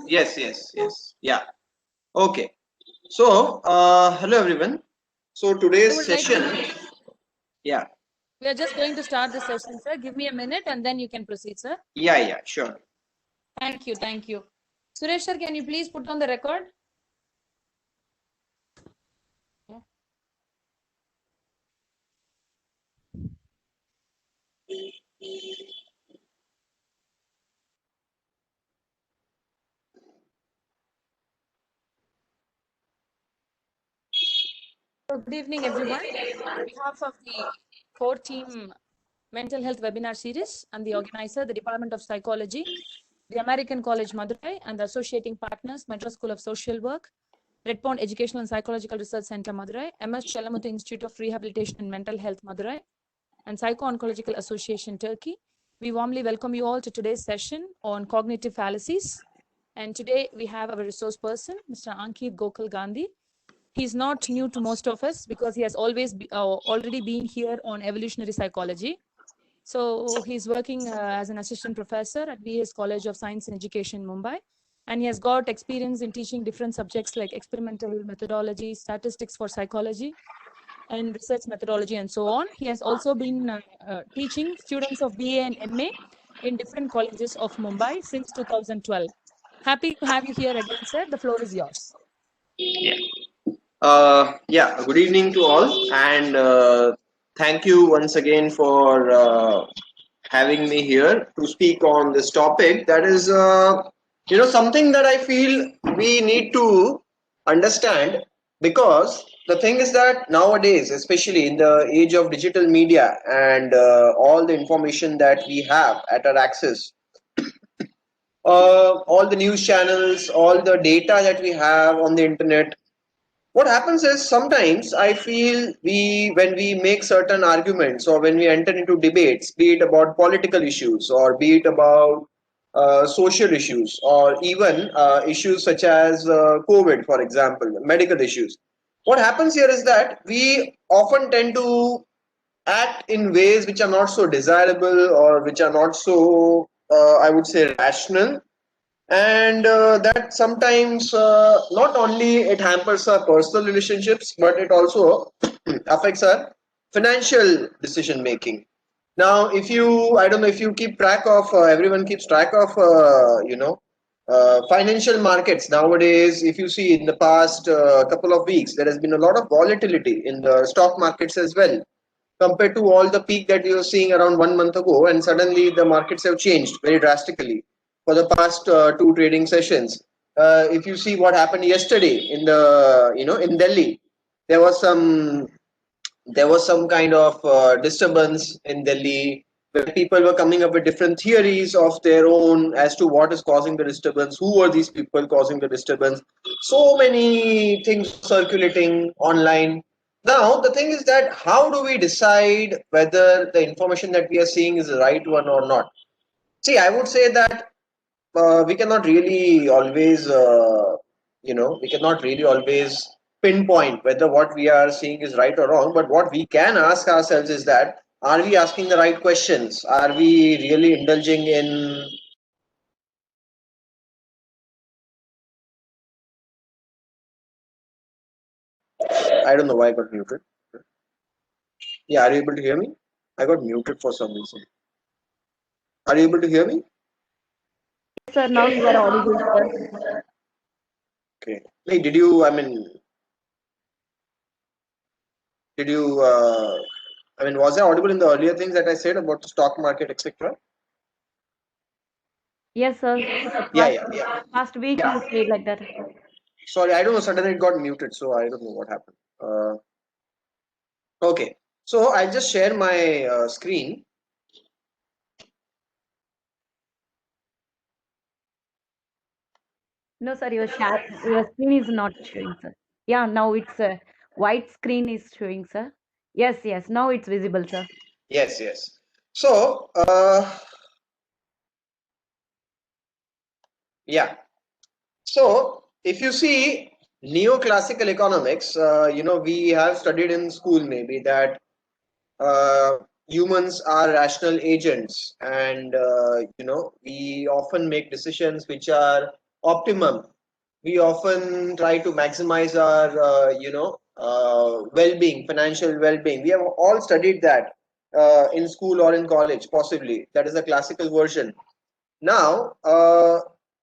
Yes, yes, yes. Yeah. Okay. So, hello everyone. So I today's would like session, to, yeah, we are just going to start the session, sir. Give me a minute and then you can proceed, sir. yeah, sure. Thank you, thank you. Suresh, sir, can you please put on the record? So good evening, everyone. On behalf of the core team mental health webinar series and the organizer, the Department of Psychology, the American College Madurai, and the associating partners, Madras School of Social Work, Red Pond Educational and Psychological Research Center, Madurai, MS Chelamuthu Institute of Rehabilitation and Mental Health, Madurai, and Psycho-Oncological Association, Turkey. We warmly welcome you all to today's session on cognitive fallacies. And today we have our resource person, Mr. Ankit Gokul Gandhi. He's not new to most of us because he has already been here on evolutionary psychology. So he's working as an assistant professor at BS College of Science and Education, Mumbai. And he has got experience in teaching different subjects like experimental methodology, statistics for psychology, and research methodology, and so on. He has also been teaching students of BA and MA in different colleges of Mumbai since 2012. Happy to have you here again, sir. The floor is yours. Yeah. Yeah. Good evening to all, and thank you once again for having me here to speak on this topic. That is, something that I feel we need to understand, because the thing is that nowadays, especially in the age of digital media and all the information that we have at our access, all the news channels, all the data that we have on the internet, what happens is sometimes I feel when we make certain arguments or when we enter into debates, be it about political issues or be it about social issues or even issues such as COVID, for example, medical issues. What happens here is that we often tend to act in ways which are not so desirable or which are not so, I would say, rational, and that sometimes not only it hampers our personal relationships, but it also affects our financial decision making. Now, if you, I don't know if you keep track of, everyone keeps track of, financial markets nowadays. If you see in the past couple of weeks, there has been a lot of volatility in the stock markets as well, compared to all the peak that we were seeing around 1 month ago, and suddenly the markets have changed very drastically for the past two trading sessions. If you see what happened yesterday in the, in Delhi, there was some kind of disturbance in Delhi, where people were coming up with different theories of their own as to what is causing the disturbance, who are these people causing the disturbance. So many things circulating online. Now, the thing is that how do we decide whether the information that we are seeing is the right one or not? See, I would say that we cannot really always, we cannot really always pinpoint whether what we are seeing is right or wrong. But what we can ask ourselves is that, are we asking the right questions? Are we really indulging in? I don't know why I got muted. Yeah, are you able to hear me? I got muted for some reason. Are you able to hear me? Sir, now you are audible, sir. Okay. Hey, did you? I mean, did you? Was I audible in the earlier things that I said about the stock market, etc.? Yes, sir. Yeah, Last, yeah. last week you said like that. Sorry, I don't know. Suddenly it got muted, so I don't know what happened. Okay, so I'll just share my screen. No, sir, your screen is not showing, sir. Yeah, now it's a white screen is showing, sir. Yes, yes, now it's visible, sir. Yes, yes. So, yeah. So, if you see neoclassical economics, we have studied in school maybe that uh, humans are rational agents, and we often make decisions which are optimum. We often try to maximize our, well-being, financial well-being. We have all studied that in school or in college, possibly. That is a classical version. Now,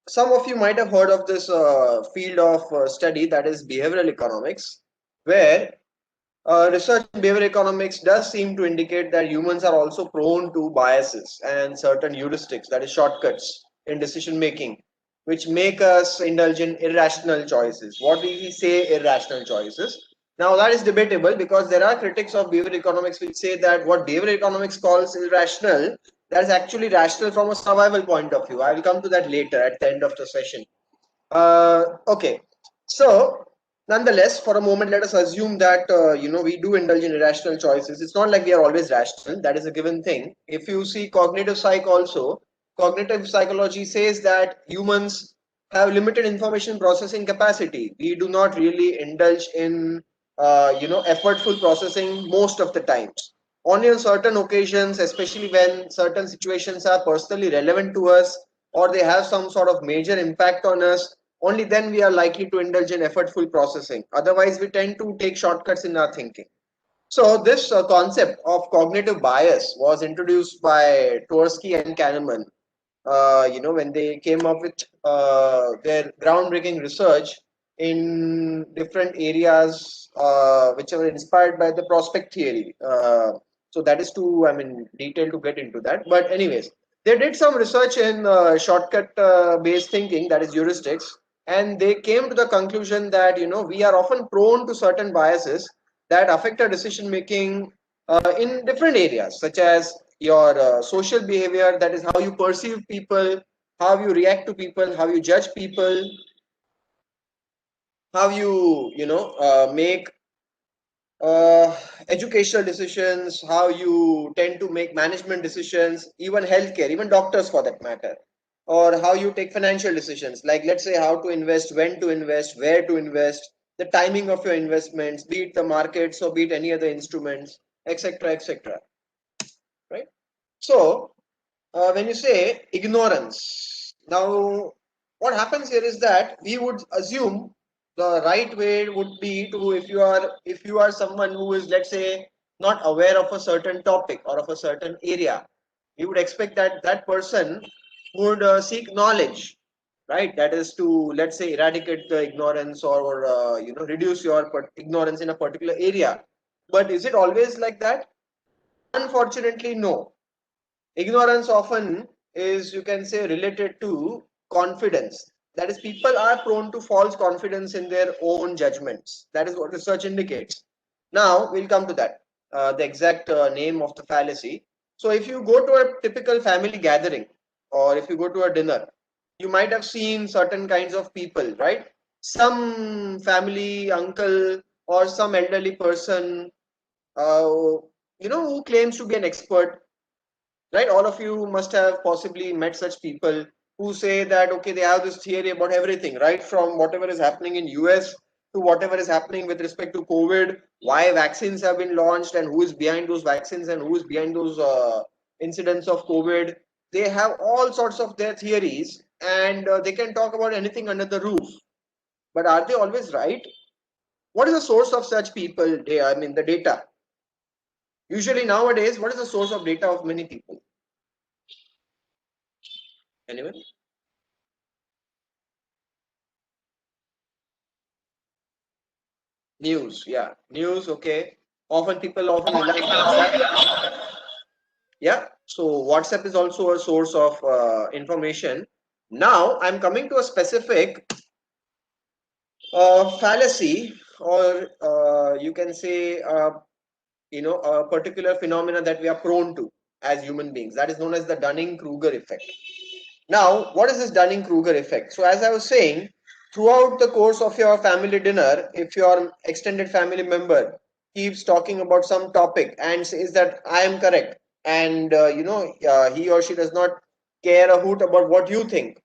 some of you might have heard of this field of study, that is behavioral economics, where research in behavioral economics does seem to indicate that humans are also prone to biases and certain heuristics, that is shortcuts in decision making, which make us indulge in irrational choices. What do we say irrational choices? Now that is debatable because there are critics of behavioral economics which say that what behavioral economics calls irrational, that is actually rational from a survival point of view. I will come to that later at the end of the session. Okay, so nonetheless, for a moment, let us assume that we do indulge in irrational choices. It's not like we are always rational. That is a given thing. If you see cognitive psych also, cognitive psychology says that humans have limited information processing capacity. We do not really indulge in effortful processing most of the times. Only on certain occasions, especially when certain situations are personally relevant to us or they have some sort of major impact on us, only then we are likely to indulge in effortful processing. Otherwise, we tend to take shortcuts in our thinking. So this concept of cognitive bias was introduced by Tversky and Kahneman, when they came up with their groundbreaking research in different areas which were inspired by the prospect theory. So that is too, detail to get into that. But anyways, they did some research in shortcut based thinking, that is heuristics, and they came to the conclusion that we are often prone to certain biases that affect our decision making in different areas, such as your social behavior, that is how you perceive people, how you react to people, how you judge people, how you make educational decisions, how you tend to make management decisions, even healthcare, even doctors for that matter, or how you take financial decisions, like let's say how to invest, when to invest, where to invest, the timing of your investments, be it the markets or be it any other instruments, etc., etc. Right? So when you say ignorance, now what happens here is that we would assume the right way would be to, if you are someone who is, let's say, not aware of a certain topic or of a certain area, you would expect that that person would seek knowledge, right? That is to, let's say, eradicate the ignorance or reduce your ignorance in a particular area. But is it always like that? Unfortunately, no. Ignorance often is, you can say, related to confidence. That is, people are prone to false confidence in their own judgments. That is what research indicates. Now we'll come to that, the exact name of the fallacy. So if you go to a typical family gathering or if you go to a dinner, you might have seen certain kinds of people, right? Some family uncle or some elderly person, uh, who claims to be an expert, right? All of you must have possibly met such people who say that, okay, they have this theory about everything, right? From whatever is happening in US to whatever is happening with respect to COVID, why vaccines have been launched and who is behind those vaccines and who is behind those incidents of COVID. They have all sorts of their theories and they can talk about anything under the roof. But are they always right? What is the source of such people? The data. Usually nowadays, what is the source of data of many people? Anyone? News, yeah, news. Okay, often people often rely on WhatsApp. Yeah, so WhatsApp is also a source of information. Now I'm coming to a specific fallacy, or you can say, a particular phenomena that we are prone to as human beings. That is known as the Dunning-Kruger effect. Now, what is this Dunning-Kruger effect? So, as I was saying, throughout the course of your family dinner, if your extended family member keeps talking about some topic and says that I am correct, and he or she does not care a hoot about what you think,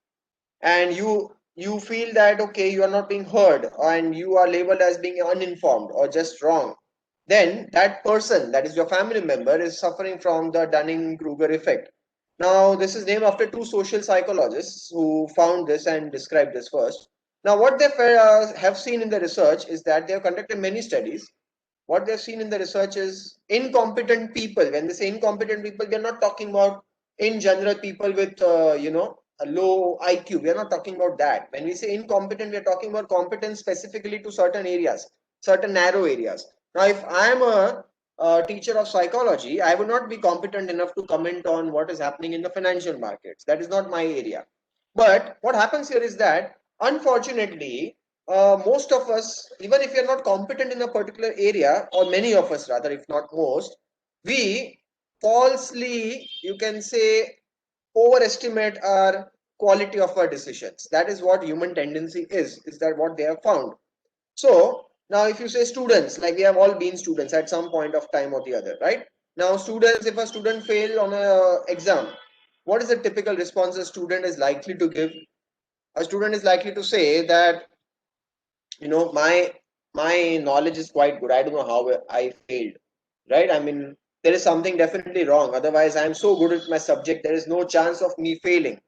and you feel that okay, you are not being heard, and you are labeled as being uninformed or just wrong, then that person, that is your family member, is suffering from the Dunning-Kruger effect. Now, this is named after two social psychologists who found this and described this first. Now, what they have seen in the research is that they have conducted many studies. What they've seen in the research is incompetent people. When they say incompetent people, we are not talking about in general people with a low IQ. We are not talking about that. When we say incompetent, we are talking about competence specifically to certain areas, certain narrow areas. Now, if I am a teacher of psychology, I would not be competent enough to comment on what is happening in the financial markets. That is not my area. But what happens here is that, unfortunately, most of us, even if we are not competent in a particular area, or many of us rather, if not most, we falsely, you can say, overestimate our quality of our decisions. That is what human tendency is that what they have found. So now if you say students, like we have all been students at some point of time or the other, right? Now students, if a student fail on a exam, what is the typical response a student is likely to give? A student is likely to say that, my knowledge is quite good. I don't know how I failed, right? I mean, there is something definitely wrong. Otherwise, I'm so good at my subject, there is no chance of me failing.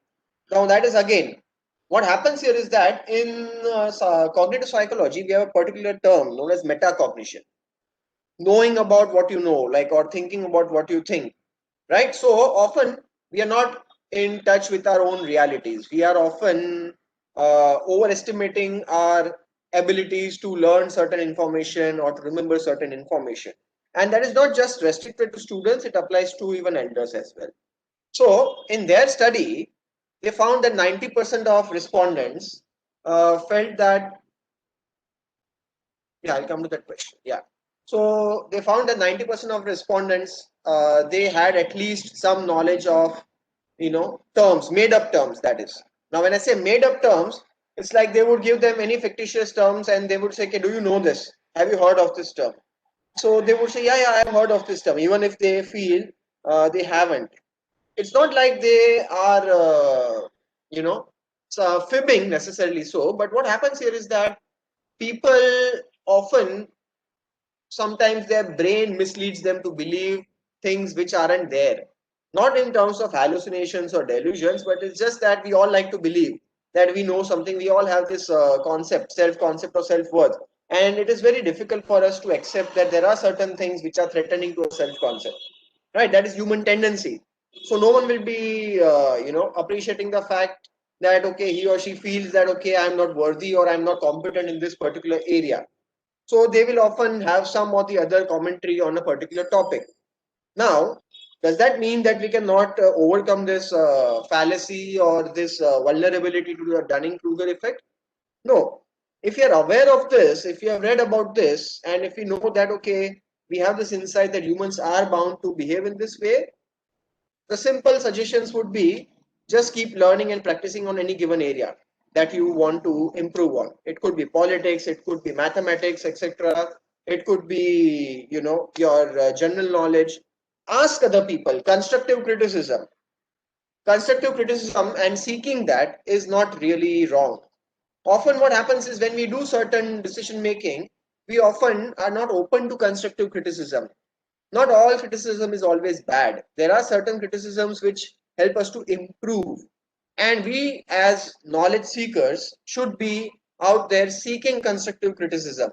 Now, that is again, what happens here is that in cognitive psychology, we have a particular term known as metacognition, knowing about what you know, like, or thinking about what you think, right? So often we are not in touch with our own realities. We are often overestimating our abilities to learn certain information or to remember certain information. And that is not just restricted to students, it applies to even elders as well. So in their study, they found that 90% of respondents felt that, yeah, I'll come to that question. Yeah. So they found that 90% of respondents, they had at least some knowledge of, terms, made up terms, that is. Now, when I say made up terms, it's like they would give them any fictitious terms and they would say, okay, do you know this? Have you heard of this term? So they would say, yeah, yeah, I've heard of this term, even if they feel they haven't. It's not like they are, you know, fibbing necessarily so, but what happens here is that people often, sometimes their brain misleads them to believe things which aren't there. Not in terms of hallucinations or delusions, but it's just that we all like to believe that we know something. We all have this concept, self concept or self worth. And it is very difficult for us to accept that there are certain things which are threatening to a self concept, right? That is human tendency. So no one will be, appreciating the fact that, okay, he or she feels that, okay, I'm not worthy or I'm not competent in this particular area. So they will often have some or the other commentary on a particular topic. Now, does that mean that we cannot overcome this fallacy or this vulnerability to the Dunning-Kruger effect? No. If you are aware of this, if you have read about this, and if you know that, okay, we have this insight that humans are bound to behave in this way, the simple suggestions would be just keep learning and practicing on any given area that you want to improve on. It could be politics, it could be mathematics, etc. It could be, your general knowledge. Ask other people. Constructive criticism and seeking that is not really wrong. Often what happens is when we do certain decision making, we often are not open to constructive criticism. Not all criticism is always bad. There are certain criticisms which help us to improve. And we, as knowledge seekers, should be out there seeking constructive criticism.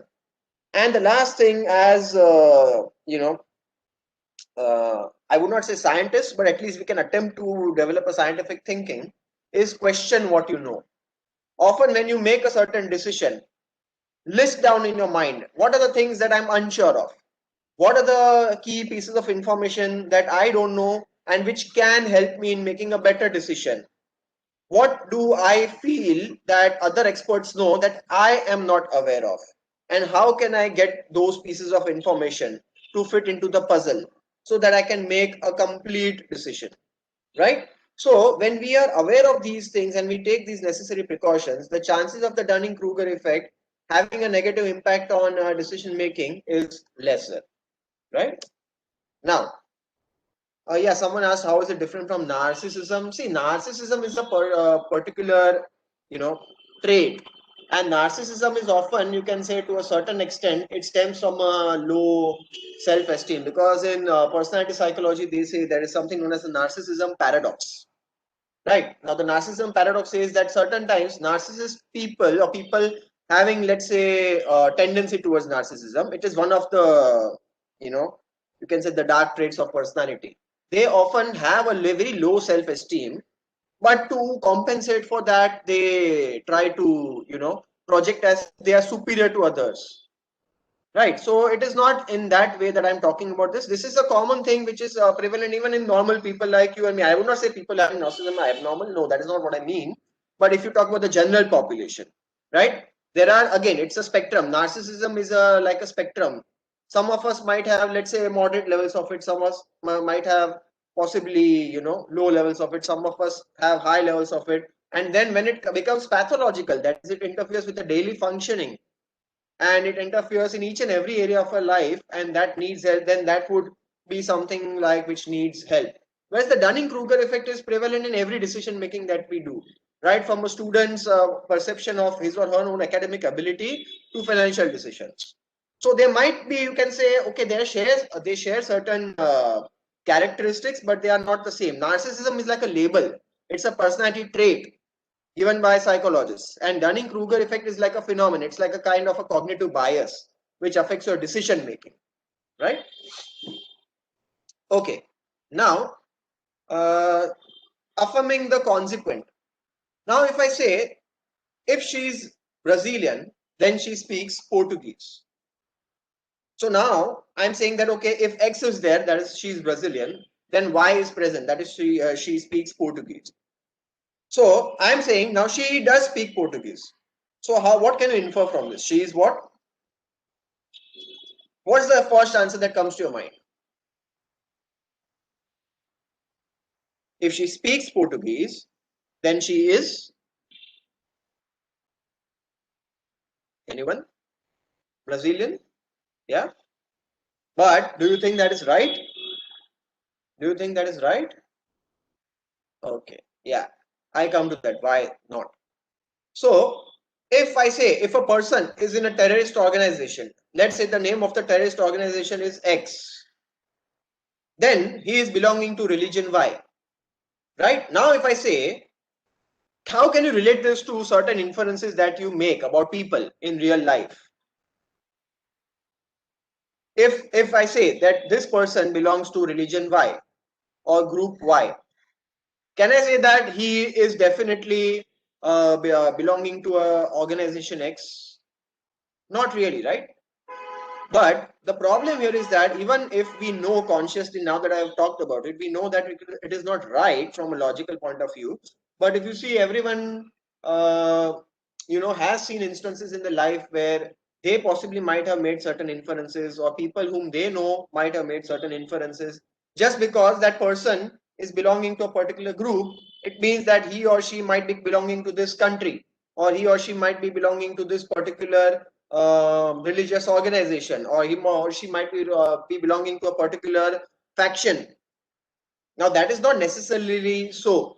And the last thing, as I would not say scientists, but at least we can attempt to develop a scientific thinking, is question what you know. Often, when you make a certain decision, list down in your mind what are the things that I'm unsure of. What are the key pieces of information that I don't know and which can help me in making a better decision? What do I feel that other experts know that I am not aware of? And how can I get those pieces of information to fit into the puzzle so that I can make a complete decision? Right? So, when we are aware of these things and we take these necessary precautions, the chances of the Dunning Kruger effect having a negative impact on decision making is lesser. Right? Now, yeah, someone asked how is it different from narcissism? See, narcissism is a particular, trait And narcissism is often, you can say to a certain extent, it stems from a low self-esteem, because in personality psychology, they say there is something known as the narcissism paradox. Right. Now, the narcissism paradox says that certain times narcissist people or people having, let's say, tendency towards narcissism, it is one of the, you can say the dark traits of personality. They often have a very low self-esteem, but to compensate for that, they try to, project as they are superior to others. Right. So it is not in that way that I'm talking about this. This is a common thing which is prevalent even in normal people like you and me. I would not say people having narcissism are abnormal. No, that is not what I mean. But if you talk about the general population, right? There are, again, it's a spectrum. Narcissism is like a spectrum. Some of us might have, let's say, moderate levels of it. Some of us might have possibly, low levels of it. Some of us have high levels of it. And then when it becomes pathological, that is, it interferes with the daily functioning, and it interferes in each and every area of our life, and that needs help, then that would be something like which needs help. Whereas the Dunning-Kruger effect is prevalent in every decision making that we do, right from a student's perception of his or her own academic ability to financial decisions. So there might be, you can say, okay, they share certain characteristics, but they are not the same. Narcissism is like a label, it's a personality trait given by psychologists. And Dunning-Kruger effect is like a phenomenon. It's like a kind of a cognitive bias which affects your decision making, right? Okay. Now, affirming the consequent. Now, if I say, if she's Brazilian, then she speaks Portuguese. So now I'm saying that, okay, if X is there, that is she's Brazilian, then Y is present, that is she speaks Portuguese. So I'm saying now she does speak Portuguese. So what can you infer from this? She is what? What's the first answer that comes to your mind? If she speaks Portuguese, then she is, anyone? Brazilian? Yeah. But do you think that is right? Do you think that is right? Okay. Yeah. I come to that. Why not? So if I say, if a person is in a terrorist organization, let's say the name of the terrorist organization is X, then he is belonging to religion Y. Right? Now if I say, how can you relate this to certain inferences that you make about people in real life? If I say that this person belongs to religion Y or group Y, can I say that he is definitely belonging to a organization X? Not really, right? But the problem here is that even if we know consciously, now that I have talked about it, we know that it is not right from a logical point of view. But if you see, everyone has seen instances in the life where they possibly might have made certain inferences, or people whom they know might have made certain inferences. Just because that person is belonging to a particular group, it means that he or she might be belonging to this country, or he or she might be belonging to this particular religious organization, or him or she might be belonging to a particular faction. Now that is not necessarily so,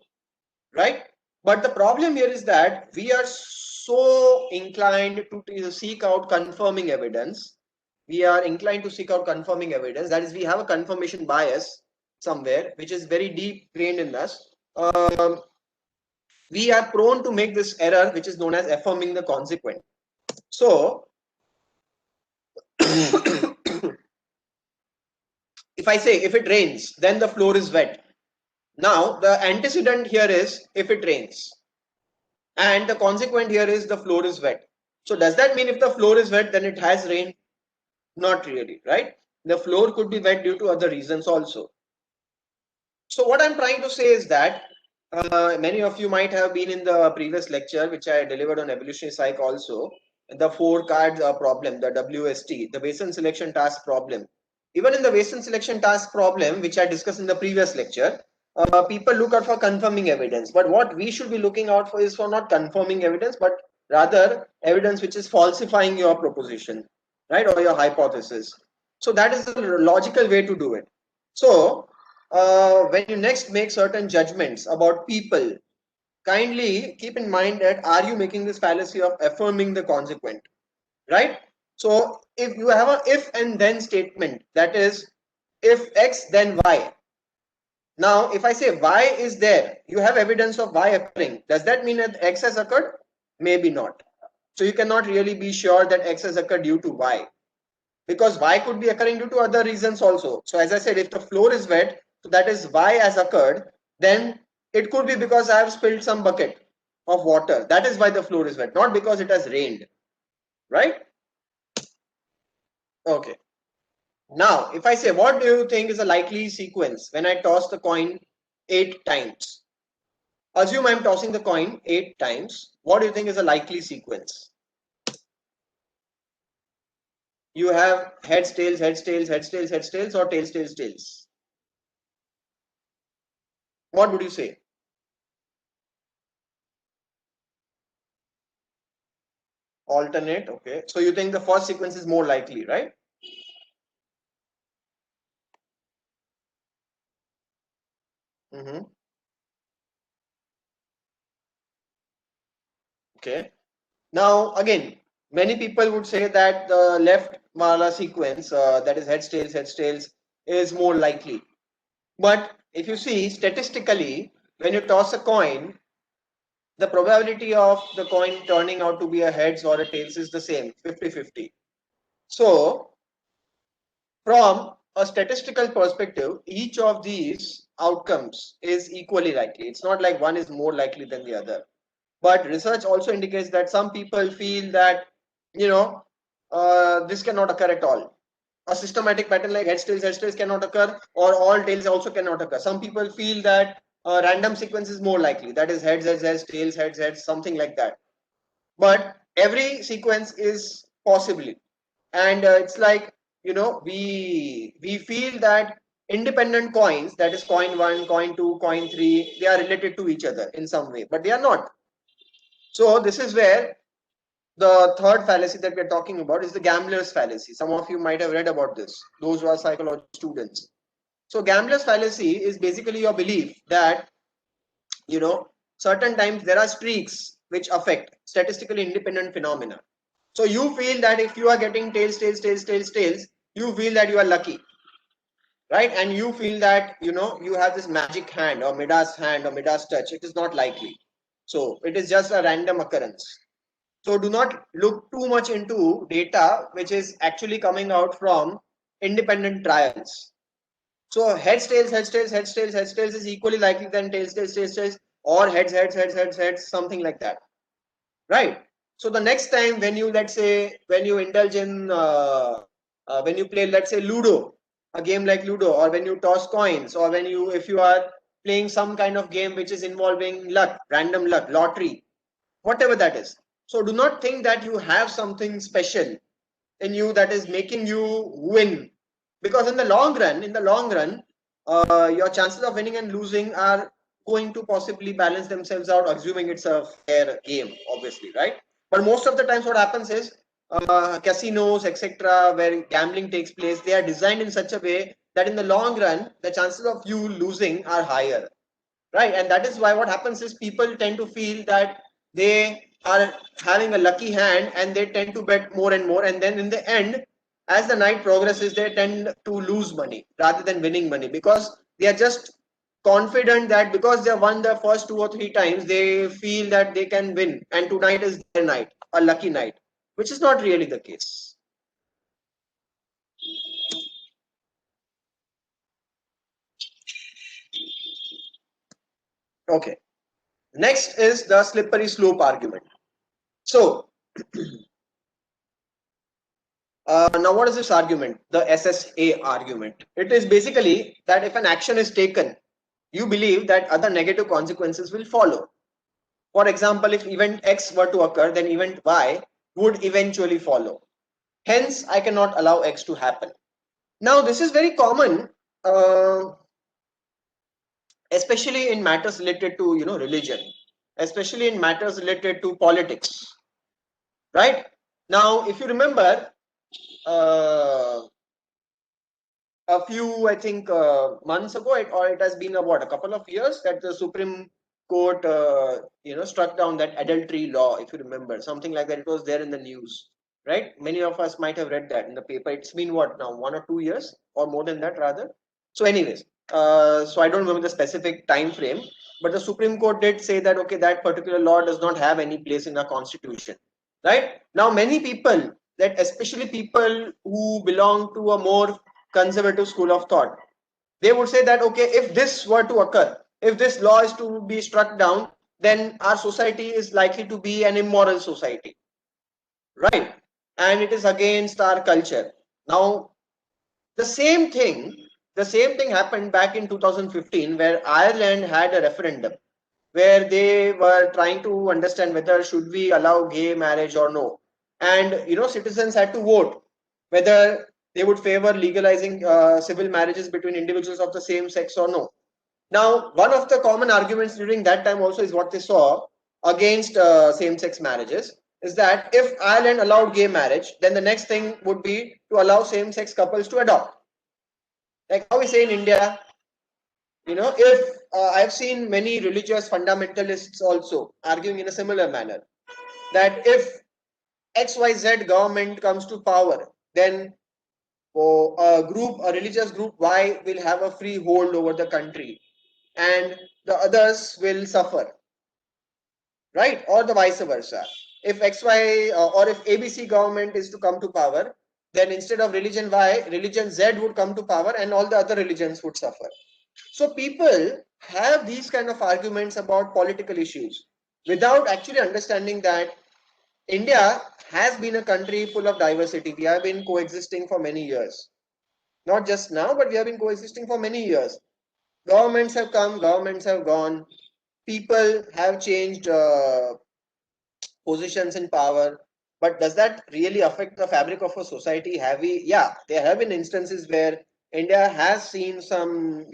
right? But the problem here is that we are so inclined to seek out confirming evidence. We are inclined to seek out confirming evidence. That is, we have a confirmation bias somewhere, which is very deep trained in us. We are prone to make this error, which is known as affirming the consequent. So if I say, if it rains, then the floor is wet. Now the antecedent here is if it rains, and the consequent here is the floor is wet. So does that mean if the floor is wet, then it has rained? Not really, right? The floor could be wet due to other reasons also. So what I'm trying to say is that many of you might have been in the previous lecture, which I delivered on evolutionary psych also, the 4 cards problem, the WST, the Bayesian selection task problem. Even in the Bayesian selection task problem, which I discussed in the previous lecture, people look out for confirming evidence. But what we should be looking out for is for not confirming evidence, but rather evidence which is falsifying your proposition, right, or your hypothesis. So that is the logical way to do it. So when you next make certain judgments about people, kindly keep in mind that are you making this fallacy of affirming the consequent, right? So if you have a if and then statement, that is if X then Y. Now if I say Y is there, you have evidence of Y occurring. Does that mean that X has occurred? Maybe not. So you cannot really be sure that X has occurred due to Y, because Y could be occurring due to other reasons also. So as I said, if the floor is wet, so that is Y has occurred, then it could be because I have spilled some bucket of water. That is why the floor is wet, not because it has rained, right? Okay. Now, if I say, what do you think is a likely sequence when I toss the coin 8 times? Assume I'm tossing the coin 8 times. What do you think is a likely sequence? You have heads, tails, heads, tails, heads, tails, heads, tails, or tails, tails, tails. What would you say? Alternate, okay. So you think the first sequence is more likely, right? Okay. Now, again, many people would say that the left mala sequence, that is heads, tails, is more likely. But if you see statistically, when you toss a coin, the probability of the coin turning out to be a heads or a tails is the same, 50-50. So, from a statistical perspective, each of these outcomes is equally likely. It's not like one is more likely than the other. But research also indicates that some people feel that, this cannot occur at all. A systematic pattern like heads, tails cannot occur, or all tails also cannot occur. Some people feel that a random sequence is more likely. That is heads, tails, heads, something like that. But every sequence is possibly. And it's like, we feel that independent coins, that is coin 1, coin 2, coin 3, they are related to each other in some way, but they are not. So this is where the third fallacy that we're talking about is the gambler's fallacy. Some of you might have read about this, those who are psychology students. So gambler's fallacy is basically your belief that, certain times there are streaks which affect statistically independent phenomena. So you feel that if you are getting tails, you feel that you are lucky, right? And you feel that, you have this magic hand or Midas hand or Midas touch. It is not likely. So it is just a random occurrence. So do not look too much into data which is actually coming out from independent trials. So heads, tails is equally likely than tails, or heads, something like that, right? So the next time when you, let's say, when you indulge in, when you play, let's say, Ludo, a game like Ludo, or when you toss coins, or if you are playing some kind of game which is involving luck, random luck, lottery, whatever that is. So do not think that you have something special in you that is making you win, because in the long run, your chances of winning and losing are going to possibly balance themselves out, assuming it's a fair game, obviously, right? But most of the times what happens is, casinos, etc., where gambling takes place, they are designed in such a way that in the long run the chances of you losing are higher, right? And that is why what happens is people tend to feel that they are having a lucky hand and they tend to bet more and more, and then in the end, as the night progresses, they tend to lose money rather than winning money, because they are just confident that because they won the first 2 or 3 times, they feel that they can win, and tonight is their night, a lucky night, which is not really the case. Okay, next is the slippery slope argument. So now what is this argument? The SSA argument. It is basically that if an action is taken, you believe that other negative consequences will follow. For example, if event X were to occur, then event Y would eventually follow. Hence, I cannot allow X to happen. Now, this is very common, especially in matters related to, religion, especially in matters related to politics, right? Now, if you remember, uh, a few, I think, months ago, or it has been a couple of years, that the Supreme Court, struck down that adultery law, if you remember, something like that. It was there in the news, right? Many of us might have read that in the paper. It's been what now, 1 or 2 years, or more than that, rather. So, anyways, so I don't remember the specific time frame, but the Supreme Court did say that okay, that particular law does not have any place in our constitution, right? Now, many people, that especially people who belong to a more conservative school of thought, they would say that okay, if this were to occur, if this law is to be struck down, then our society is likely to be an immoral society, right? And it is against our culture. Now, the same thing, the same thing happened back in 2015, where Ireland had a referendum where they were trying to understand whether should we allow gay marriage or no. And citizens had to vote whether they would favor legalizing civil marriages between individuals of the same sex or no. Now, one of the common arguments during that time also is what they saw against same-sex marriages is that if Ireland allowed gay marriage, then the next thing would be to allow same-sex couples to adopt. Like how we say in India, if I've seen many religious fundamentalists also arguing in a similar manner that if XYZ government comes to power, then a religious group Y will have a free hold over the country and the others will suffer, right? Or the vice versa. If XY or if ABC government is to come to power, then instead of religion Y, religion Z would come to power and all the other religions would suffer. So people have these kind of arguments about political issues without actually understanding that India has been a country full of diversity. We have been coexisting for many years. Not just now, but we have been coexisting for many years. Governments have come, governments have gone. People have changed positions in power. But does that really affect the fabric of a society? Have we? Yeah, there have been instances where India has seen some,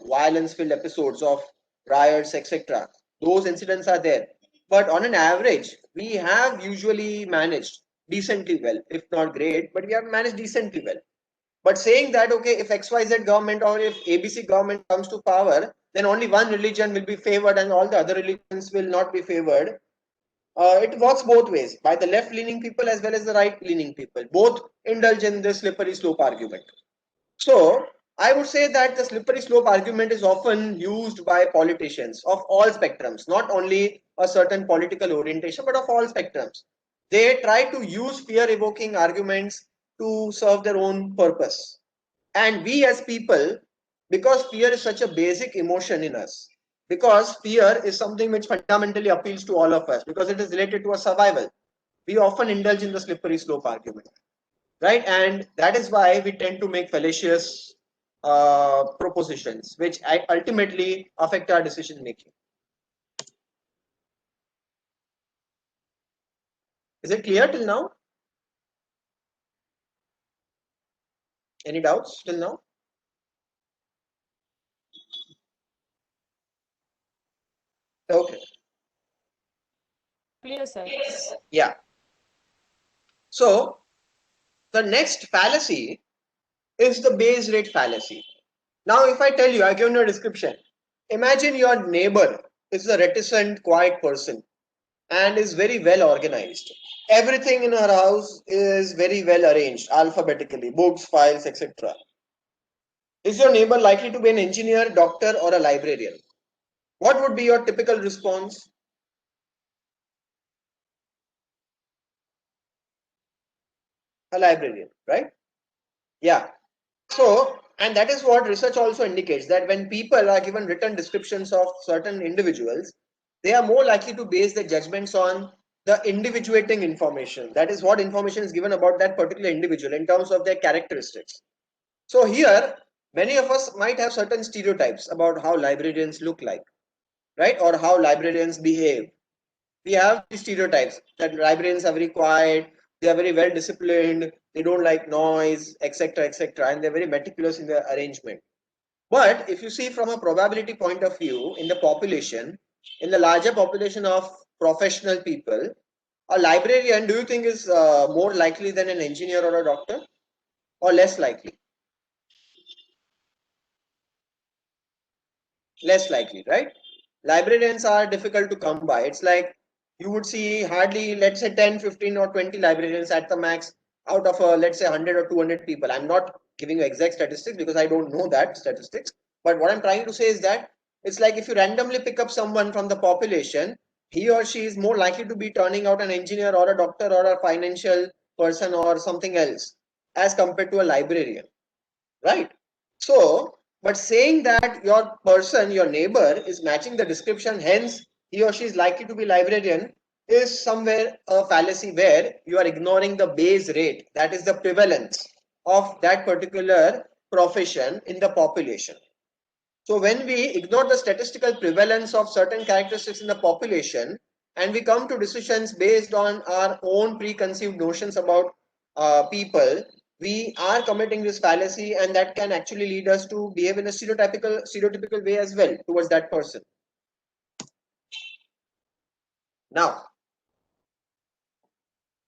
violence-filled episodes of riots, etc. Those incidents are there. But on an average, we have usually managed decently well, if not great, but we have managed decently well. But saying that, okay, if XYZ government or if ABC government comes to power, then only one religion will be favored and all the other religions will not be favored. It works both ways, by the left-leaning people as well as the right-leaning people. Both indulge in this slippery slope argument. So, I would say that the slippery slope argument is often used by politicians of all spectrums, not only a certain political orientation, but of all spectrums. They try to use fear-evoking arguments to serve their own purpose. And we as people, because fear is such a basic emotion in us, because fear is something which fundamentally appeals to all of us, because it is related to our survival, we often indulge in the slippery slope argument, right? And that is why we tend to make fallacious propositions, which ultimately affect our decision making. Is it clear till now? Any doubts till now? Okay. Clear, sir. Yeah. So the next fallacy is the base rate fallacy. Now, if I tell you, I give you a description. Imagine your neighbor is a reticent, quiet person and is very well organized. Everything in her house is very well arranged alphabetically, books, files, etc. Is your neighbor likely to be an engineer, doctor, or a librarian? What would be your typical response? A librarian, right? Yeah. So, and that is what research also indicates, that when people are given written descriptions of certain individuals, they are more likely to base their judgments on the individuating information. That is what information is given about that particular individual in terms of their characteristics. So here, many of us might have certain stereotypes about how librarians look like, right? Or how librarians behave. We have these stereotypes that librarians are very quiet, they are very well disciplined, they don't like noise, etc., etc., and they're very meticulous in their arrangement. But if you see from a probability point of view, in the population, in the larger population of professional people, a librarian, do you think is more likely than an engineer or a doctor, or less likely? Less likely, right? librarians are difficult to come by. It's like you would see hardly, let's say 10, 15 or 20 librarians at the max out of let's say 100 or 200 people. I'm not giving you exact statistics because I don't know that statistics. But what I'm trying to say is that it's like if you randomly pick up someone from the population, he or she is more likely to be turning out an engineer or a doctor or a financial person or something else as compared to a librarian, right? So, but saying that your person, your neighbor is matching the description, hence he or she is likely to be librarian, is somewhere a fallacy where you are ignoring the base rate, that is the prevalence of that particular profession in the population. So when we ignore the statistical prevalence of certain characteristics in the population and we come to decisions based on our own preconceived notions about people, we are committing this fallacy, and that can actually lead us to behave in a stereotypical way as well towards that person. Now,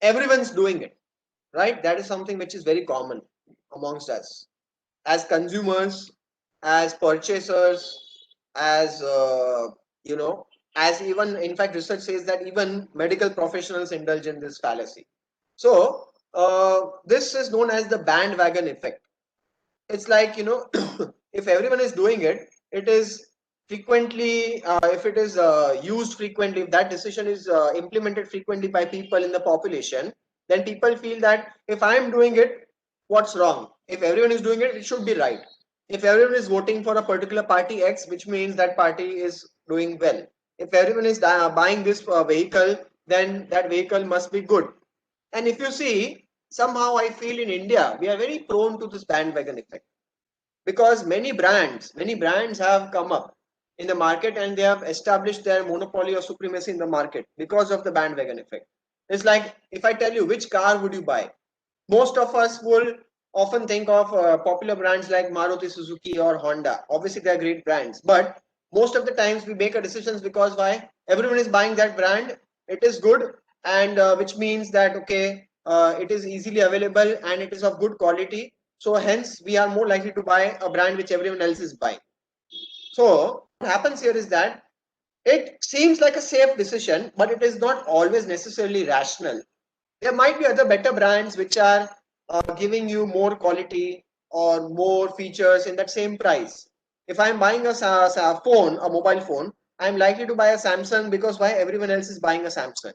everyone's doing it, right? That is something which is very common amongst us as consumers, as purchasers, as you know, as even in fact research says that even medical professionals indulge in this fallacy. So this is known as the bandwagon effect. It's like, you know, if everyone is doing it, it is frequently if it is used frequently, if that decision is implemented frequently by people in the population, then people feel that if I am doing it, what's wrong? If everyone is doing it, it should be right. If everyone is voting for a particular party X, which means that party is doing well. If everyone is buying this vehicle, then that vehicle must be good. And if you see, somehow I feel in India we are very prone to this bandwagon effect, because many brands have come up in the market and they have established their monopoly or supremacy in the market because of the bandwagon effect. It's like if I tell you which car would you buy, most of us will often think of popular brands like Maruti Suzuki or Honda. Obviously they are great brands, but most of the times we make a decisions because why? Everyone is buying that brand, it is good, and which means that okay, it is easily available and it is of good quality, so hence we are more likely to buy a brand which everyone else is buying. So what happens here is that it seems like a safe decision, but it is not always necessarily rational. There might be other better brands which are giving you more quality or more features in that same price. If I'm buying a mobile phone, I'm likely to buy a Samsung because why? Everyone else is buying a Samsung.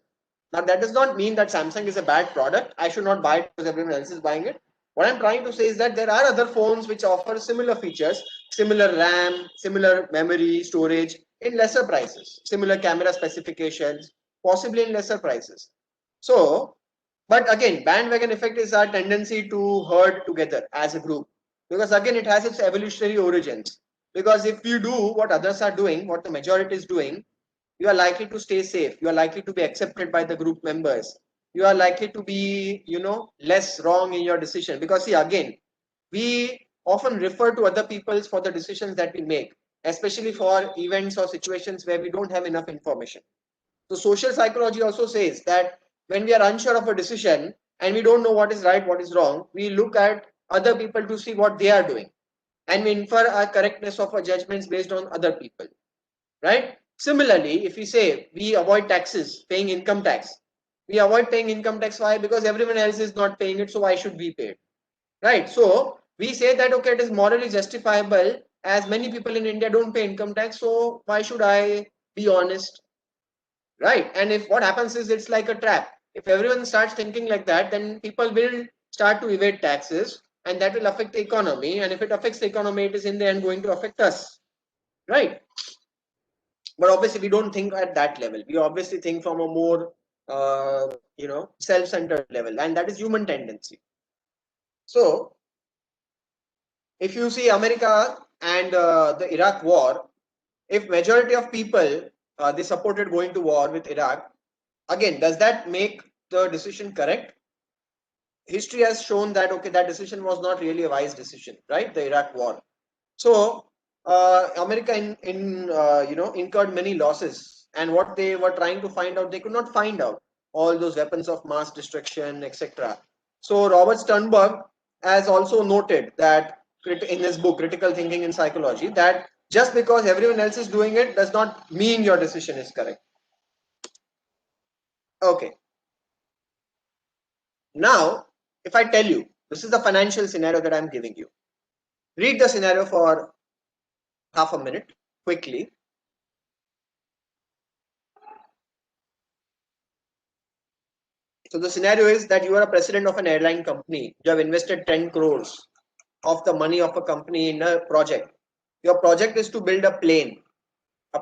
Now that does not mean that Samsung is a bad product. I should not buy it because everyone else is buying it. What I'm trying to say is that there are other phones which offer similar features, similar RAM, similar memory, storage in lesser prices, similar camera specifications, possibly in lesser prices. So, but again, bandwagon effect is our tendency to herd together as a group, because again, it has its evolutionary origins. Because if you do what others are doing, what the majority is doing, you are likely to stay safe. You are likely to be accepted by the group members. You are likely to be, you know, less wrong in your decision. Because see, again, we often refer to other people's for the decisions that we make, especially for events or situations where we don't have enough information. So social psychology also says that when we are unsure of a decision and we don't know what is right, what is wrong, we look at other people to see what they are doing, and we infer our correctness of our judgments based on other people, right? Similarly, if we say we avoid taxes, paying income tax, we avoid paying income tax. Why? Because everyone else is not paying it, so why should we pay it, right? So we say that okay, it is morally justifiable as many people in India don't pay income tax, so why should I be honest, right? And if what happens is it's like a trap. If everyone starts thinking like that, then people will start to evade taxes, and that will affect the economy. And if it affects the economy, it is in the end going to affect us, right? But obviously, we don't think at that level. We obviously think from a more, self-centered level, and that is human tendency. So, if you see America and the Iraq war, if majority of people they supported going to war with Iraq, again, does that make the decision correct? History has shown that okay, that decision was not really a wise decision, right? The Iraq war. So America incurred many losses, and what they were trying to find out, they could not find out all those weapons of mass destruction, etc. So Robert Sternberg has also noted that in his book Critical Thinking in Psychology that Just because everyone else is doing it does not mean your decision is correct. Okay. Now, if I tell you, this is the financial scenario that I'm giving you. Read the scenario for half a minute quickly. So the scenario is that you are a president of an airline company. You have invested 10 crores of the money of a company in a project. Your project is to build a plane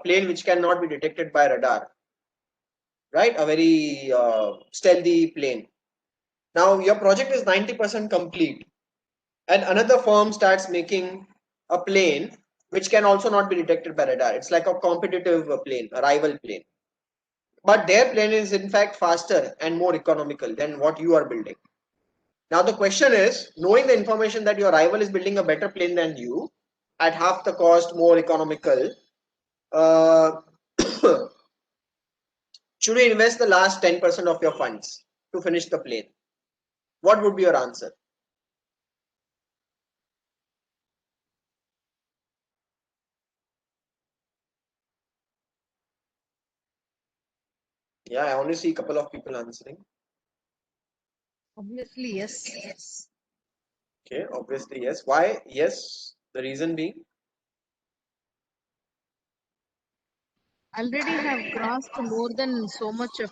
which cannot be detected by radar, right? A very stealthy plane. Now your project is 90% complete, and another firm starts making a plane which can also not be detected by radar. It's like a competitive plane, a rival plane. But their plane is in fact faster and more economical than what you are building. Now the question is, knowing the information that your rival is building a better plane than you at half the cost, more economical, uh, should you invest the last 10% of your funds to finish the plane? What would be your answer? Yeah, I only see a couple of people answering. Obviously, yes. Okay, obviously yes. Why? Yes. The reason being? Already have crossed more than so much of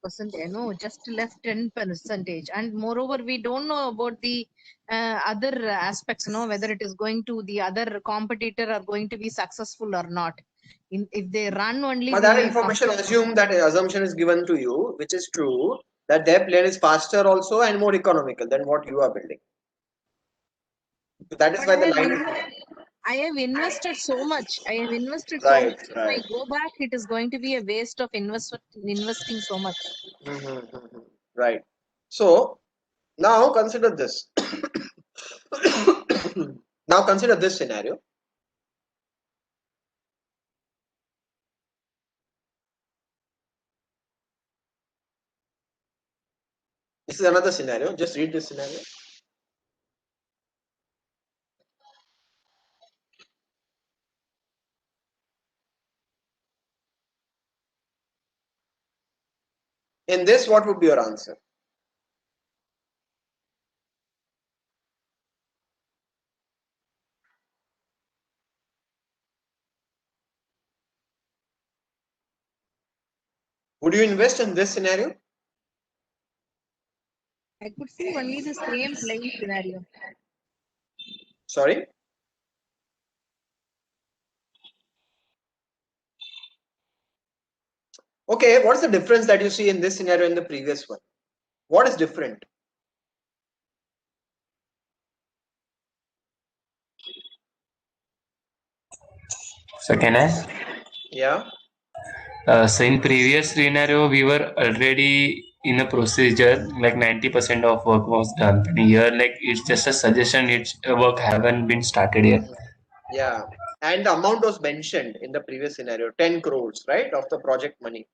percent, just left 10%. And moreover, we don't know about the other aspects, whether it is going to the other competitor are going to be successful or not. If they run only, But we that may information that assumption is given to you, which is true, that their plane is faster also and more economical than what you are building. So that is But why the line is I have invested so much. right, If I right. go back, it is going to be a waste of investing so much. Right. So now consider this. Now consider this scenario. This is another scenario. Just read this scenario. In this, what would be your answer? Would you invest in this scenario? I could see only the same plain scenario. Sorry? Okay, what is the difference that you see in this scenario and the previous one? What is different? So can I? Yeah. So in previous scenario, we were already in a procedure, like 90% of work was done. And here, like it's just a suggestion. It's work haven't been started yet. Yeah. And the amount was mentioned in the previous scenario, 10 crores, right, of the project money.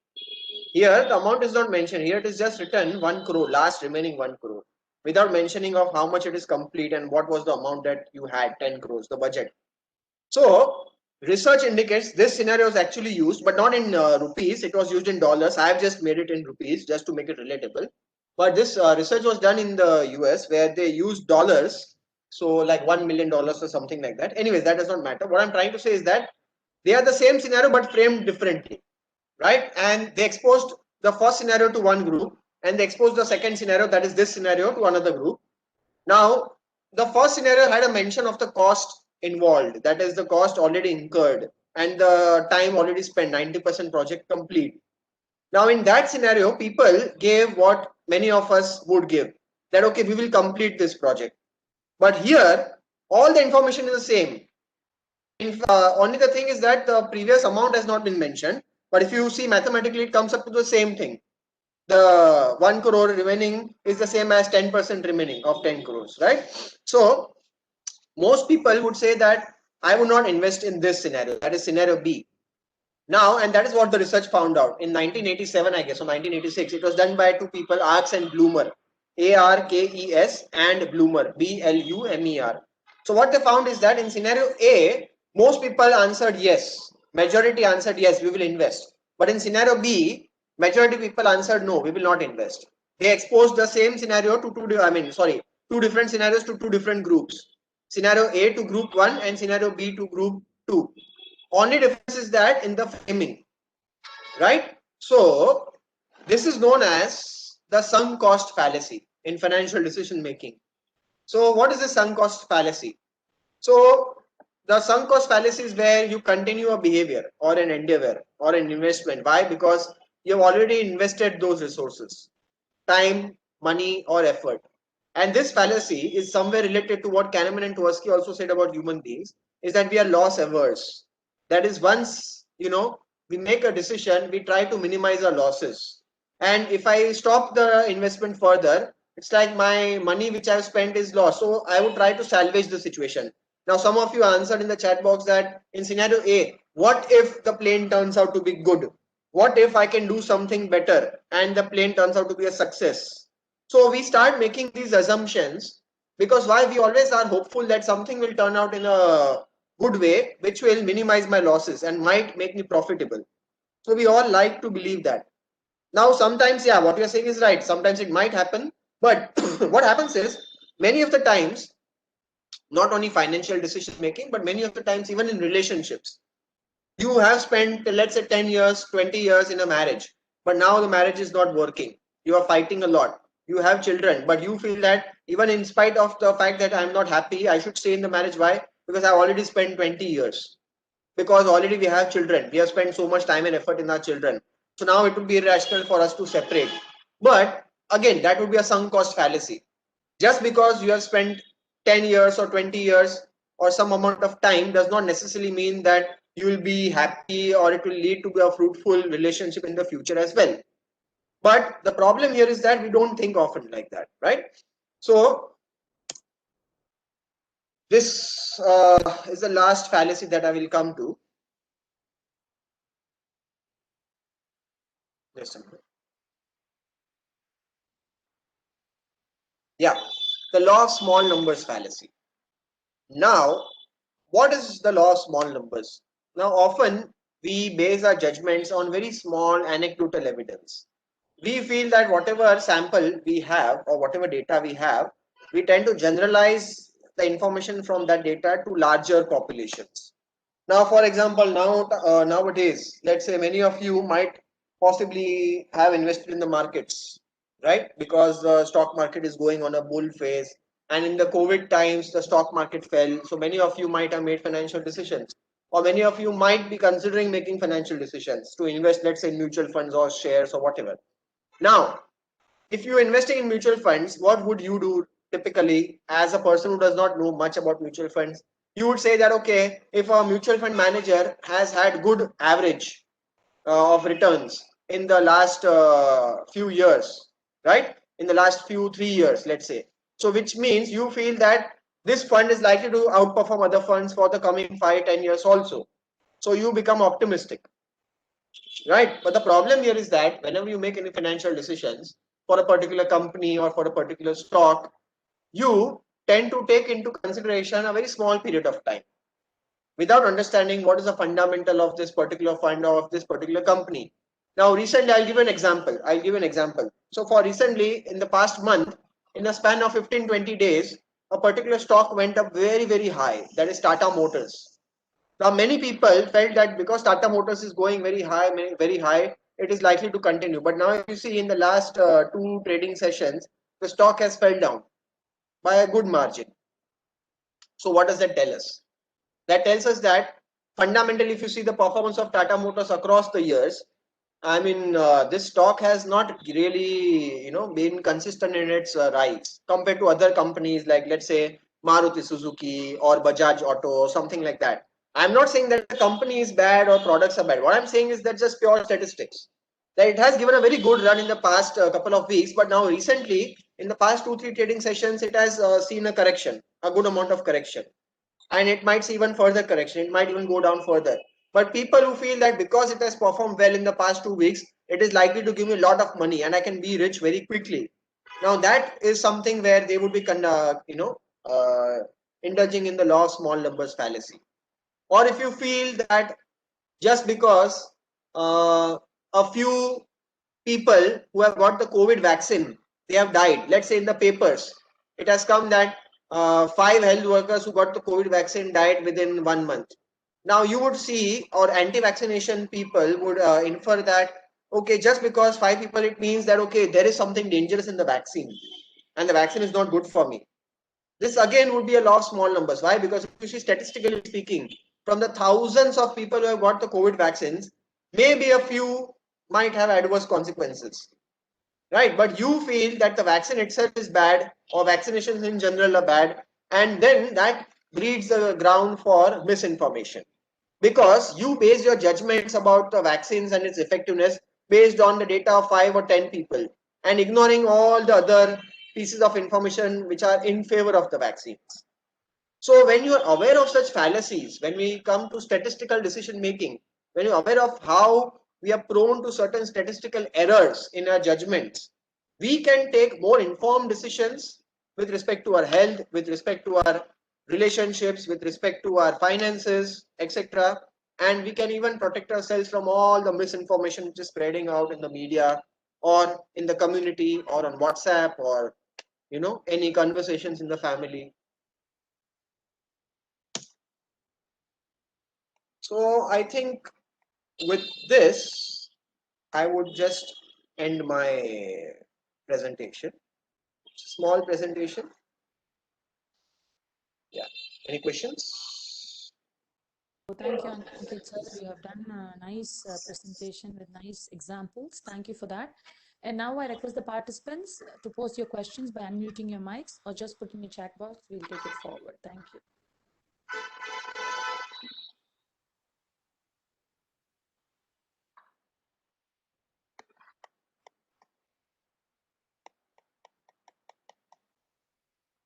Here, the amount is not mentioned. Here, it is just written 1 crore, last remaining 1 crore, without mentioning of how much it is complete and what was the amount that you had, 10 crores, the budget. So, research indicates this scenario is actually used, but not in rupees. It was used in dollars. I have just made it in rupees just to make it relatable. But this research was done in the US where they used dollars. So, like $1 million or something like that. Anyways, that does not matter. What I'm trying to say is that they are the same scenario but framed differently, right? And they exposed the first scenario to one group and they exposed the second scenario, that is this scenario, to another group. Now, the first scenario had a mention of the cost involved, that is the cost already incurred and the time already spent, 90% project complete. Now, in that scenario, people gave what many of us would give, that okay, we will complete this project. But here, all the information is the same. Only the thing is that the previous amount has not been mentioned. But if you see mathematically, it comes up to the same thing. The 1 crore remaining is the same as 10% remaining of 10 crores, right? So most people would say that I would not invest in this scenario, that is scenario B. Now, and that is what the research found out in 1987, I guess, or 1986. It was done by two people, Arkes and Bloomer, Arkes, and Bloomer, Blumer. So what they found is that in scenario A, Most people answered yes. Majority answered yes, we will invest. But in scenario B, majority people answered no, we will not invest. They exposed the same scenario to two different scenarios to two different groups. Scenario A to group 1 and scenario B to group 2. Only difference is that in the framing, right? So this is known as the sunk cost fallacy in financial decision making. So what is the sunk cost fallacy? So the sunk cost fallacy is where you continue a behavior or an endeavor or an investment. Why? Because you have already invested those resources, time, money, or effort. And this fallacy is somewhere related to what Kahneman and Tversky also said about human beings, is that we are loss averse. That is, once we make a decision, we try to minimize our losses. And if I stop the investment further, it's like my money which I've spent is lost. So I would try to salvage the situation. Now, some of you answered in the chat box that in scenario A, what if the plane turns out to be good? What if I can do something better and the plane turns out to be a success? So we start making these assumptions because why? We always are hopeful that something will turn out in a good way, which will minimize my losses and might make me profitable. So we all like to believe that. Now, sometimes, yeah, what you're saying is right. Sometimes it might happen. But what happens is many of the times, not only financial decision making, but many of the times, even in relationships, you have spent, let's say, 10 years, 20 years in a marriage, but now the marriage is not working. You are fighting a lot. You have children, but you feel that even in spite of the fact that I'm not happy, I should stay in the marriage. Why? Because I already spent 20 years. Because already we have children. We have spent so much time and effort in our children. So now it would be irrational for us to separate. But again, that would be a sunk cost fallacy. Just because you have spent 10 years or 20 years or some amount of time does not necessarily mean that you will be happy or it will lead to a fruitful relationship in the future as well. But the problem here is that we don't think often like that, right? So this is the last fallacy that I will come to. Just a minute. Yeah, the law of small numbers fallacy. Now, what is the law of small numbers? Now, often we base our judgments on very small anecdotal evidence. We feel that whatever sample we have or whatever data we have, we tend to generalize the information from that data to larger populations. Now, for example, nowadays, let's say many of you might possibly have invested in the markets, right? Because the stock market is going on a bull phase, and in the COVID times, the stock market fell. So many of you might have made financial decisions, or many of you might be considering making financial decisions to invest, let's say, in mutual funds or shares or whatever. Now, if you're investing in mutual funds, what would you do typically as a person who does not know much about mutual funds? You would say that, okay, if a mutual fund manager has had good average of returns in the last few years, right? In the last 3 years, let's say. So which means you feel that this fund is likely to outperform other funds for the coming 5-10 years also. So you become optimistic, right? But the problem here is that whenever you make any financial decisions for a particular company or for a particular stock, you tend to take into consideration a very small period of time without understanding what is the fundamental of this particular fund or of this particular company. Now, recently, I'll give an example. So for recently, in the past month, in a span of 15-20 days, a particular stock went up very, very high. That is Tata Motors. Now, many people felt that because Tata Motors is going very high, it is likely to continue. But now, if you see in the last two trading sessions, the stock has fell down by a good margin. So, what does that tell us? That tells us that fundamentally, if you see the performance of Tata Motors across the years, I mean, this stock has not really, been consistent in its rise compared to other companies like, let's say, Maruti Suzuki or Bajaj Auto or something like that. I'm not saying that the company is bad or products are bad. What I'm saying is that just pure statistics. That it has given a very good run in the past couple of weeks, but now recently, in the past 2-3 trading sessions, it has seen a correction, a good amount of correction. And it might see even further correction. It might even go down further. But people who feel that because it has performed well in the past 2 weeks, it is likely to give me a lot of money and I can be rich very quickly. Now that is something where they would be, indulging in the law of small numbers fallacy. or if you feel that just because a few people who have got the COVID vaccine, they have died. Let's say in the papers, it has come that 5 health workers who got the COVID vaccine died within 1 month. Now you would see, or anti-vaccination people would infer that, okay, just because 5 people, it means that, okay, there is something dangerous in the vaccine and the vaccine is not good for me. This again would be a law of small numbers. Why? Because if you see, statistically speaking, from the thousands of people who have got the COVID vaccines, maybe a few might have adverse consequences, right? But you feel that the vaccine itself is bad, or vaccinations in general are bad, and then that breeds the ground for misinformation, because you base your judgments about the vaccines and its effectiveness based on the data of 5 or 10 people, and ignoring all the other pieces of information which are in favor of the vaccines. So when you are aware of such fallacies, when we come to statistical decision making, when you're aware of how we are prone to certain statistical errors in our judgments, we can take more informed decisions with respect to our health, with respect to our relationships, with respect to our finances, etc. And we can even protect ourselves from all the misinformation which is spreading out in the media or in the community or on WhatsApp, or any conversations in the family. So I think with this, I would just end my presentation. Small presentation. Yeah. Any questions? So thank you, Ankit sir. You have done a nice presentation with nice examples. Thank you for that. And now I request the participants to post your questions by unmuting your mics or just put in the chat box. We'll take it forward. Thank you.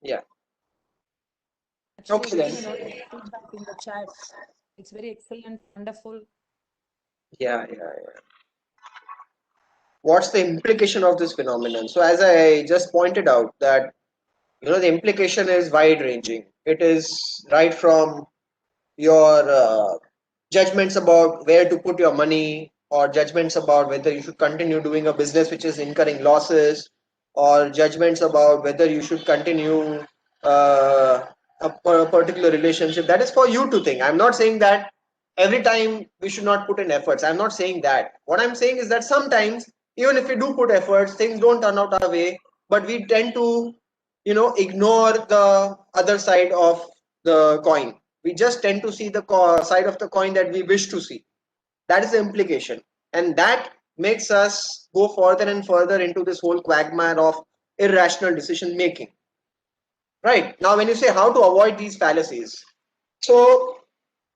Yeah. Actually, Okay then. getting a lot of feedback in the chat. It's very excellent, wonderful. Yeah. What's the implication of this phenomenon? So as I just pointed out that the implication is wide ranging. It is right from your judgments about where to put your money, or judgments about whether you should continue doing a business which is incurring losses, or judgments about whether you should continue uh, a particular relationship. That is for you to think. I'm not saying that every time we should not put in efforts. I'm not saying that. What I'm saying is that sometimes, even if we do put efforts, things don't turn out our way, but we tend to ignore the other side of the coin. We just tend to see the side of the coin that we wish to see. That is the implication, and that makes us go further and further into this whole quagmire of irrational decision making. Right. Now when you say how to avoid these fallacies, so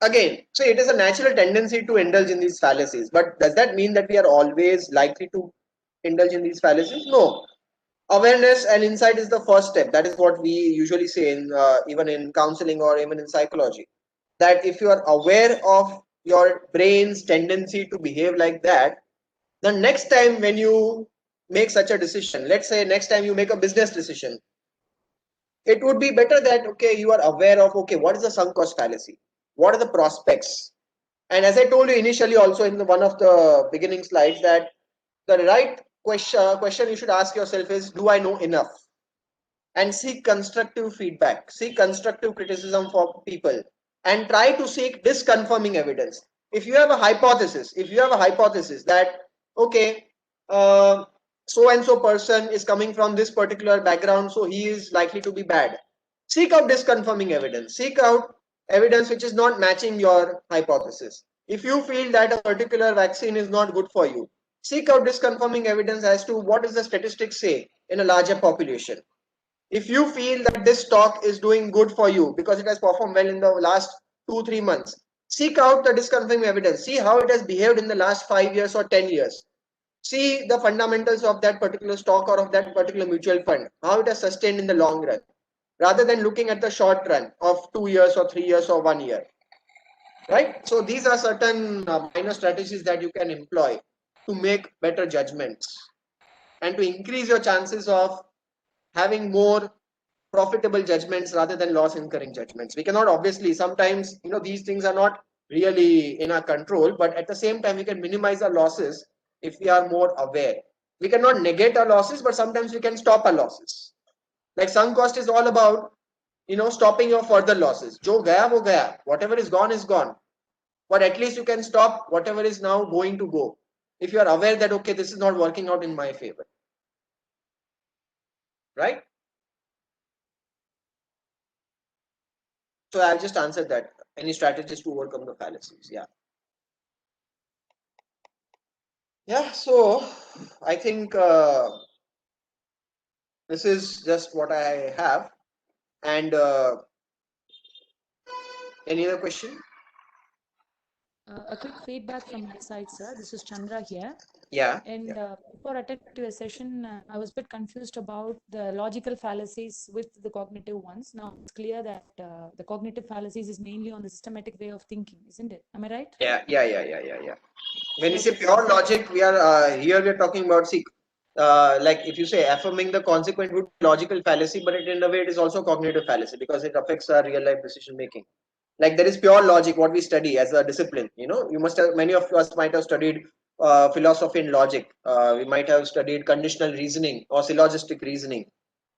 again, so it is a natural tendency to indulge in these fallacies, but does that mean that we are always likely to indulge in these fallacies? No. Awareness and insight is the first step. That is what we usually say in even in counseling or even in psychology, that if you are aware of your brain's tendency to behave like that, the next time when you make such a decision, let's say next time you make a business decision, it would be better that, okay, you are aware of, okay, what is the sunk cost fallacy, what are the prospects. And as I told you initially also in one of the beginning slides, that the right question you should ask yourself is, do I know enough? And seek constructive feedback, seek constructive criticism for people, and try to seek disconfirming evidence. If you have a hypothesis, that, okay, so and so person is coming from this particular background, so he is likely to be bad, seek out disconfirming evidence, seek out evidence which is not matching your hypothesis. If you feel that a particular vaccine is not good for you, seek out disconfirming evidence as to what does the statistics say in a larger population. If you feel that this stock is doing good for you because it has performed well in the last 2-3 months, seek out the disconfirming evidence. See how it has behaved in the last 5 years or 10 years. See the fundamentals of that particular stock or of that particular mutual fund, how it has sustained in the long run, rather than looking at the short run of 2 years or 3 years or 1 year. Right? So these are certain minor strategies that you can employ to make better judgments and to increase your chances of having more profitable judgments rather than loss incurring judgments. We cannot, obviously, sometimes, these things are not really in our control, but at the same time, we can minimize our losses if we are more aware. We cannot negate our losses, but sometimes we can stop our losses. Like sunk cost is all about, stopping your further losses. Jo gaya wo gaya. Whatever is gone, but at least you can stop whatever is now going to go. If you are aware that, okay, this is not working out in my favor. Right? So I've just answered that. Any strategies to overcome the fallacies? Yeah. Yeah, so I think this is just what I have. And any other question? A quick feedback from my side, sir. This is Chandra here. Yeah. And before attending to a session, I was a bit confused about the logical fallacies with the cognitive ones. Now it's clear that the cognitive fallacies is mainly on the systematic way of thinking, isn't it? Am I right? Yeah. When you say Okay. pure logic, we are here. We are talking about, see, like if you say affirming the consequent would be logical fallacy, but in a way it is also cognitive fallacy because it affects our real life decision making. Like there is pure logic, what we study as a discipline. You must have, many of us might have studied philosophy and logic. We might have studied conditional reasoning or syllogistic reasoning.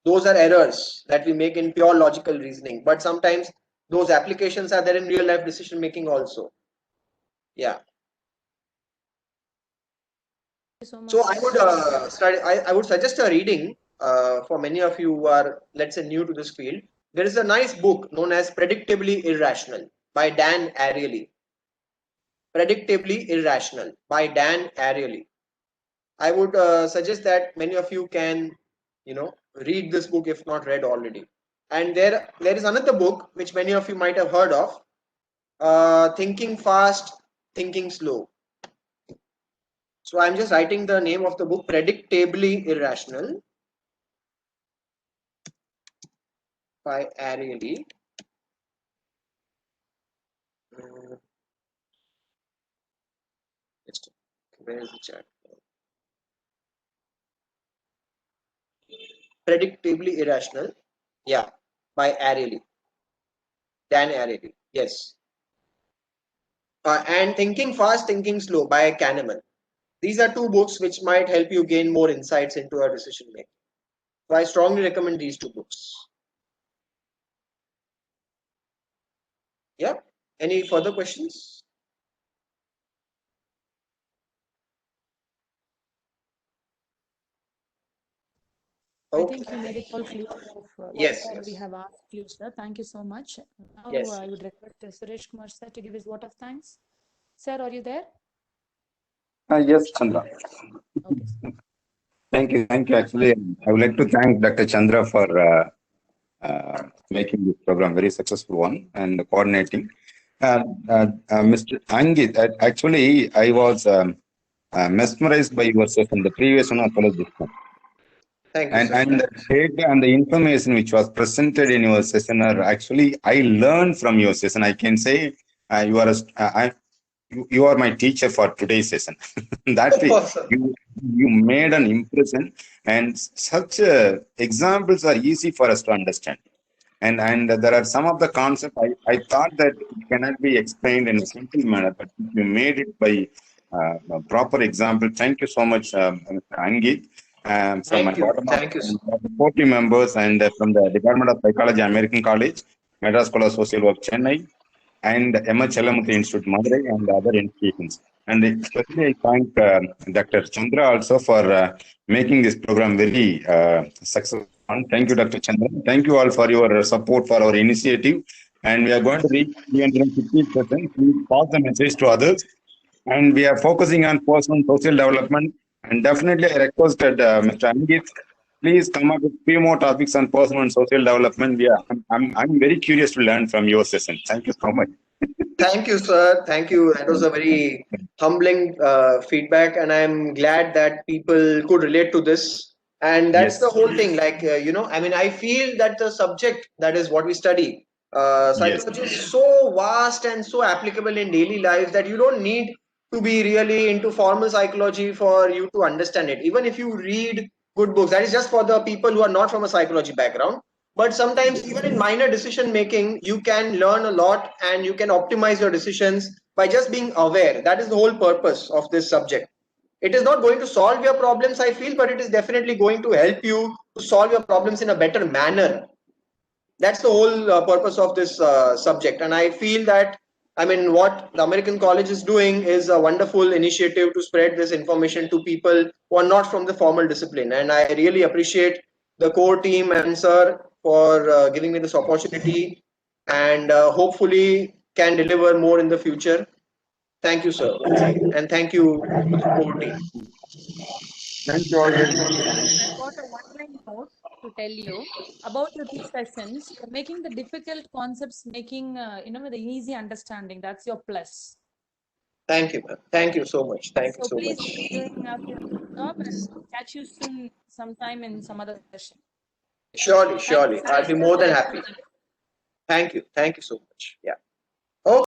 Those are errors that we make in pure logical reasoning, but sometimes those applications are there in real life decision making also. Yeah. Thank you so much. So I would I would suggest a reading for many of you who are, let's say, new to this field. There is a nice book known as Predictably Irrational by Dan Ariely. Predictably Irrational by Dan Ariely. I would suggest that many of you can, read this book if not read already. And there is another book which many of you might have heard of, Thinking Fast, Thinking Slow. So I'm just writing the name of the book, Predictably Irrational by Ariely. Where is the chat? Predictably Irrational, yeah, by Ariely, Dan Ariely, yes. And Thinking Fast, Thinking Slow by Kahneman. These are two books which might help you gain more insights into our decision making. So I strongly recommend these two books. Yeah. Any further questions? I think you made it all clear of Yes, whatever we yes. have asked you, sir. Thank you so much. Now Yes. I would request Suresh Kumar sir to give his vote of thanks. Sir, are you there? Yes, Chandra. Okay, sir. Thank you. Actually, I would like to thank Dr. Chandra for making this program very successful one and coordinating. Mr. Angit, actually, I was mesmerized by your session. The previous one as well as this one. Thank you, sir. And the data and the information which was presented in your session are actually, I learned from your session. I can say you are my teacher for today's session. That way, Awesome. you made an impression, and such examples are easy for us to understand. And there are some of the concepts I thought that it cannot be explained in a simple manner, but you made it by a proper example. Thank you so much, Mr. Angit, from my Thank you. bottom of Thank you, sir. 40 members and from the Department of Psychology, American College, Madras School of Social Work, Chennai, and M. H. Chellamuthi Institute, Madurai, and other institutions. And especially I thank Dr. Chandra also for making this program very successful. Thank you, Dr. Chandra. Thank you all for your support for our initiative. And we are going to reach 350%. Please pass the message to others. And we are focusing on personal and social development. And definitely, I requested Mr. Angit, please come up with few more topics on personal and social development. I'm very curious to learn from your session. Thank you so much. Thank you, sir. Thank you. That was a very humbling feedback, and I'm glad that people could relate to this. And that's the Yes. whole thing. Like, I mean, I feel that the subject, that is what we study, Yes. psychology, is so vast and so applicable in daily life that you don't need to be really into formal psychology for you to understand it. Even if you read good books, that is just for the people who are not from a psychology background. but sometimes even in minor decision making, you can learn a lot and you can optimize your decisions by just being aware. That is the whole purpose of this subject. It is not going to solve your problems, I feel, but it is definitely going to help you to solve your problems in a better manner. That's the whole purpose of this subject. And I feel that, I mean, what the American College is doing is a wonderful initiative to spread this information to people who are not from the formal discipline. And I really appreciate the core team and sir for giving me this opportunity, and hopefully can deliver more in the future. Thank you, sir, once again. And thank you to the core team. Thank you all very much. I've got a one-line note to tell you about your two sessions. You're making the difficult concepts, making with the easy understanding. That's your plus. Thank you, ma'am. Thank you so much. Thank you So so please much. keep doing up your job and catch you soon sometime in some other session. Surely, Thank you, surely. sir. I'll be more than happy. Thank you. Thank you so much. Yeah. Okay.